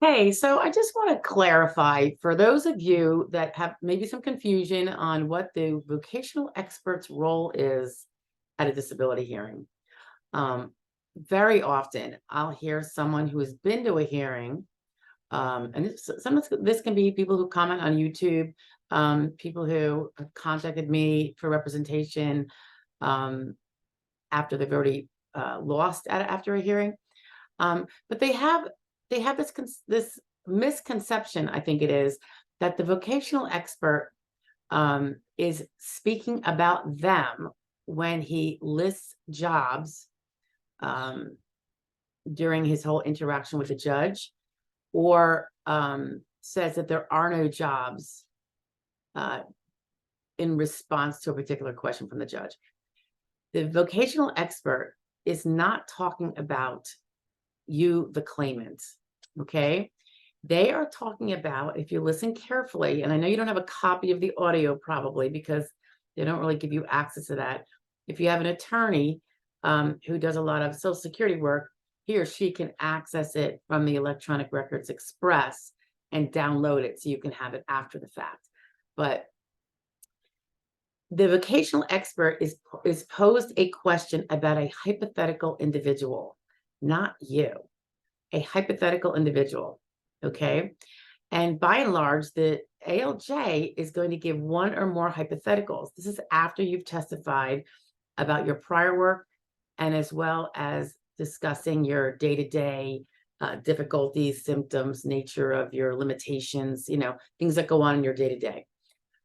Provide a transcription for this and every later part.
Hey, so I just want to clarify for those of you that have maybe some confusion on what the vocational expert's role is at a disability hearing. Um, Very often I'll hear someone who has been to a hearing, and sometimes this can be people who comment on YouTube, people who have contacted me for representation um, after they've already lost after a hearing. But they have this misconception, I think it is, that the vocational expert is speaking about them when he lists jobs um, during his whole interaction with the judge, or says that there are no jobs uh, in response to a particular question from the judge. The vocational expert is not talking about you, the claimant. Okay. They are talking about, if you listen carefully, and I know you don't have a copy of the audio probably because they don't really give you access to that. If you have an attorney who does a lot of Social Security work, he or she can access it from the Electronic Records Express and download it so you can have it after the fact. But the vocational expert is posed a question about a hypothetical individual, not you. A hypothetical individual, okay? And by and large, the ALJ is going to give one or more hypotheticals. This is after you've testified about your prior work and as well as discussing your day-to-day difficulties, symptoms, nature of your limitations, things that go on in your day-to-day.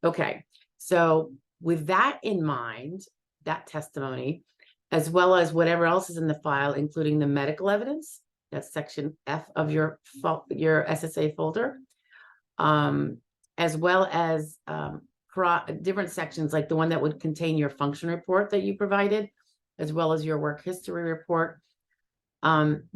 Okay, so with that in mind, that testimony, as well as whatever else is in the file, including the medical evidence, that's section F of your SSA folder, as well as different sections like the one that would contain your function report that you provided, as well as your work history report.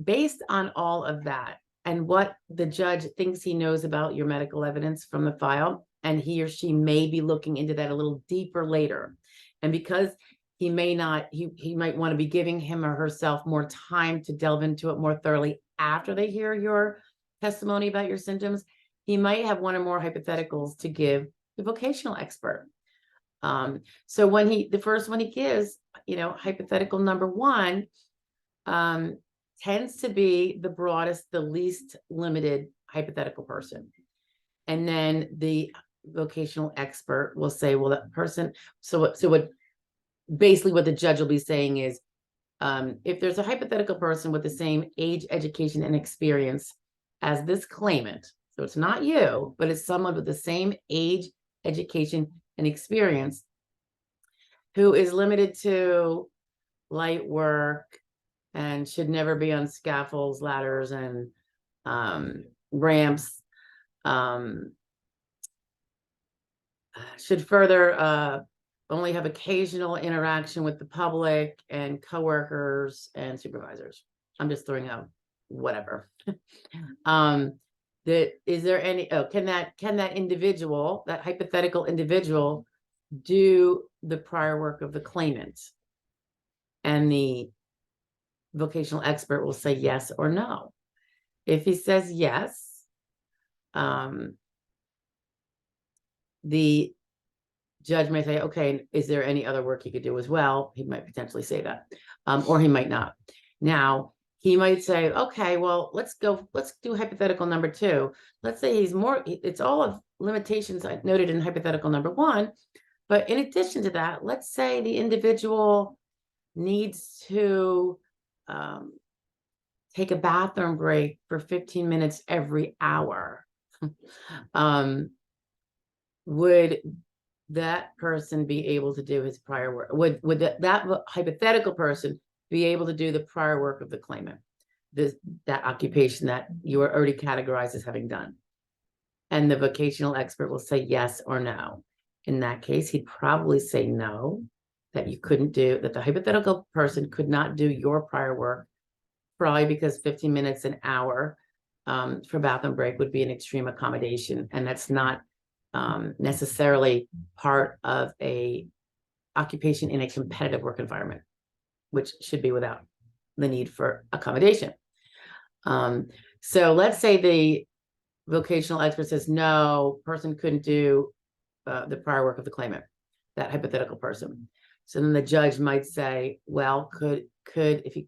Based on all of that and what the judge thinks he knows about your medical evidence from the file, and he or she may be looking into that a little deeper later. And because he may not, he might want to be giving him or herself more time to delve into it more thoroughly after they hear your testimony about your symptoms. He might have one or more hypotheticals to give the vocational expert. So when the first one he gives, hypothetical number one, tends to be the broadest, the least limited hypothetical person. And then the vocational expert will say, well, that person, so what basically what the judge will be saying is, if there's a hypothetical person with the same age, education, and experience as this claimant, so it's not you, but it's someone with the same age, education, and experience who is limited to light work and should never be on scaffolds, ladders, and ramps, should further only have occasional interaction with the public and coworkers and supervisors. I'm just throwing out whatever. Is there any, can that individual, that hypothetical individual, do the prior work of the claimant? And the vocational expert will say yes or no. If he says yes, the judge may say, okay, is there any other work he could do as well? He might potentially say that, or he might not. Now, he might say, okay, well, let's do hypothetical number two. Let's say it's all of limitations I noted in hypothetical number one. But in addition to that, let's say the individual needs to take a bathroom break for 15 minutes every hour. Would that person be able to do his prior work? Would that hypothetical person be able to do the prior work of the claimant, that occupation that you are already categorized as having done? And the vocational expert will say yes or no. In that case, he'd probably say no, that the hypothetical person could not do your prior work, probably because 15 minutes an hour for bathroom break would be an extreme accommodation, and that's not necessarily part of a occupation in a competitive work environment, which should be without the need for accommodation. So let's say the vocational expert says, no, person couldn't do the prior work of the claimant, that hypothetical person. So then the judge might say, well, could if he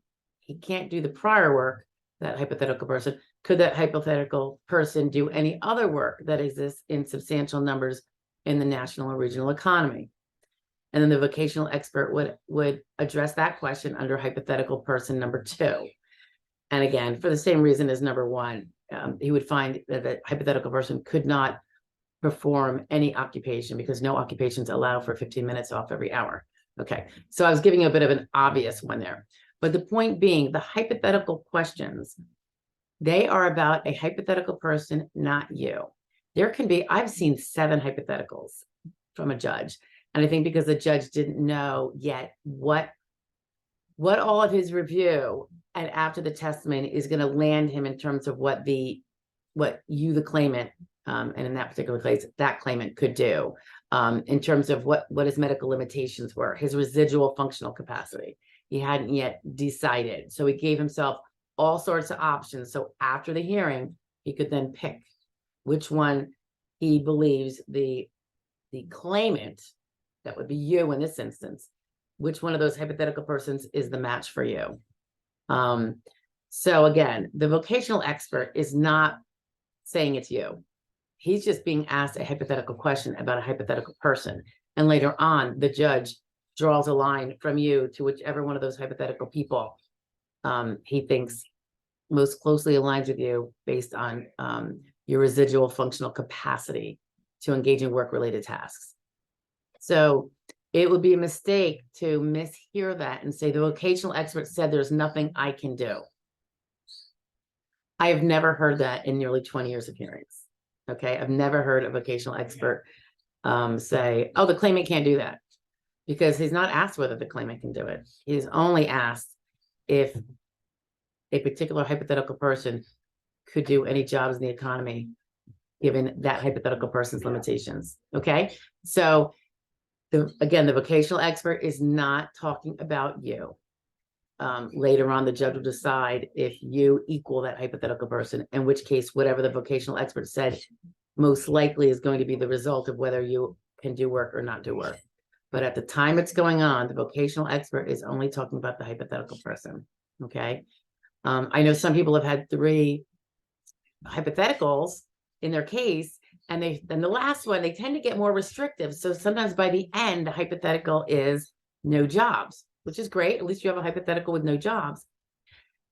can't do the prior work, that hypothetical person, could that hypothetical person do any other work that exists in substantial numbers in the national and regional economy? And then the vocational expert would address that question under hypothetical person number 2. And again, for the same reason as number 1, he would find that the hypothetical person could not perform any occupation because no occupations allow for 15 minutes off every hour. Okay, so I was giving you a bit of an obvious one there. But the point being, the hypothetical questions, they are about a hypothetical person, not you. There can be, I've seen 7 hypotheticals from a judge. And I think because the judge didn't know yet what all of his review and after the testimony is going to land him in terms of what you, the claimant, and in that particular case, that claimant could do, in terms of what his medical limitations were, his residual functional capacity. He hadn't yet decided. So he gave himself all sorts of options. So after the hearing, he could then pick which one he believes the claimant, that would be you in this instance, which one of those hypothetical persons is the match for you. So again, the vocational expert is not saying it's you. He's just being asked a hypothetical question about a hypothetical person. And later on, the judge draws a line from you to whichever one of those hypothetical people he thinks most closely aligns with you based on your residual functional capacity to engage in work-related tasks. So it would be a mistake to mishear that and say the vocational expert said there's nothing I can do. I have never heard that in nearly 20 years of hearings. Okay, I've never heard a vocational expert say, oh, the claimant can't do that, because he's not asked whether the claimant can do it. He's only asked if a particular hypothetical person could do any jobs in the economy given that hypothetical person's limitations. Okay, so again, the vocational expert is not talking about you. Later on, the judge will decide if you equal that hypothetical person, in which case, whatever the vocational expert said, most likely is going to be the result of whether you can do work or not do work. But at the time it's going on, the vocational expert is only talking about the hypothetical person. Okay. I know some people have had 3 hypotheticals in their case, and then the last one, they tend to get more restrictive. So sometimes by the end, the hypothetical is no jobs, which is great. At least you have a hypothetical with no jobs.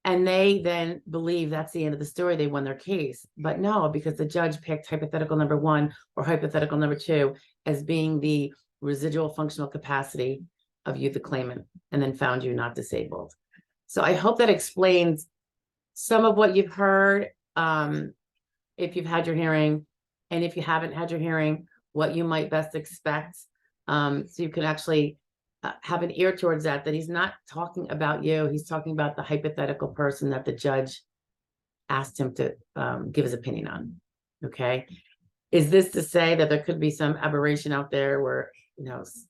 And they then believe that's the end of the story. They won their case. But no, because the judge picked hypothetical number 1 or hypothetical number 2 as being the residual functional capacity of you, the claimant, and then found you not disabled. So I hope that explains some of what you've heard, if you've had your hearing, and if you haven't had your hearing, what you might best expect. So you can actually have an ear towards that he's not talking about you. He's talking about the hypothetical person that the judge asked him to give his opinion on. Okay. Is this to say that there could be some aberration out there where,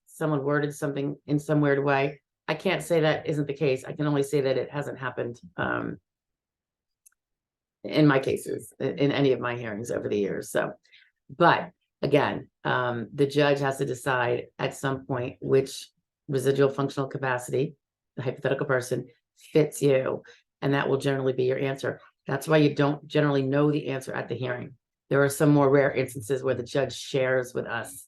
someone worded something in some weird way? I can't say that isn't the case. I can only say that it hasn't happened in my cases, in any of my hearings over the years. So, but again, the judge has to decide at some point which residual functional capacity, the hypothetical person, fits you, and that will generally be your answer. That's why you don't generally know the answer at the hearing. There are some more rare instances where the judge shares with us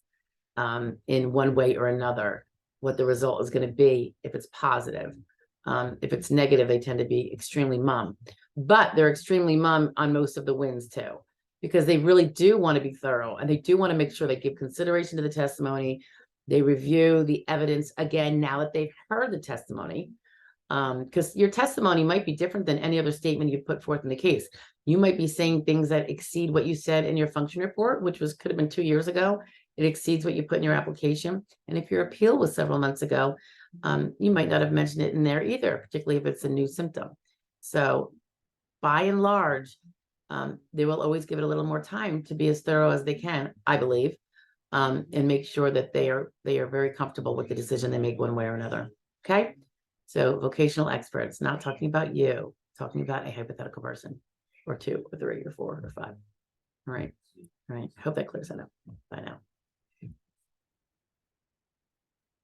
in one way or another what the result is going to be if it's positive. If it's negative, they tend to be extremely mum. But they're extremely mum on most of the wins too, because they really do want to be thorough, and they do want to make sure they give consideration to the testimony. They review the evidence again now that they've heard the testimony, because your testimony might be different than any other statement you put forth in the case. You might be saying things that exceed what you said in your function report, which could have been 2 years ago. It exceeds what you put in your application. And if your appeal was several months ago, you might not have mentioned it in there either, particularly if it's a new symptom. So by and large, they will always give it a little more time to be as thorough as they can, I believe, and make sure that they are very comfortable with the decision they make one way or another. Okay. So vocational experts, not talking about you, talking about a hypothetical person, or 2 or 3 or 4 or 5. All right. All right. Hope that clears that up by now.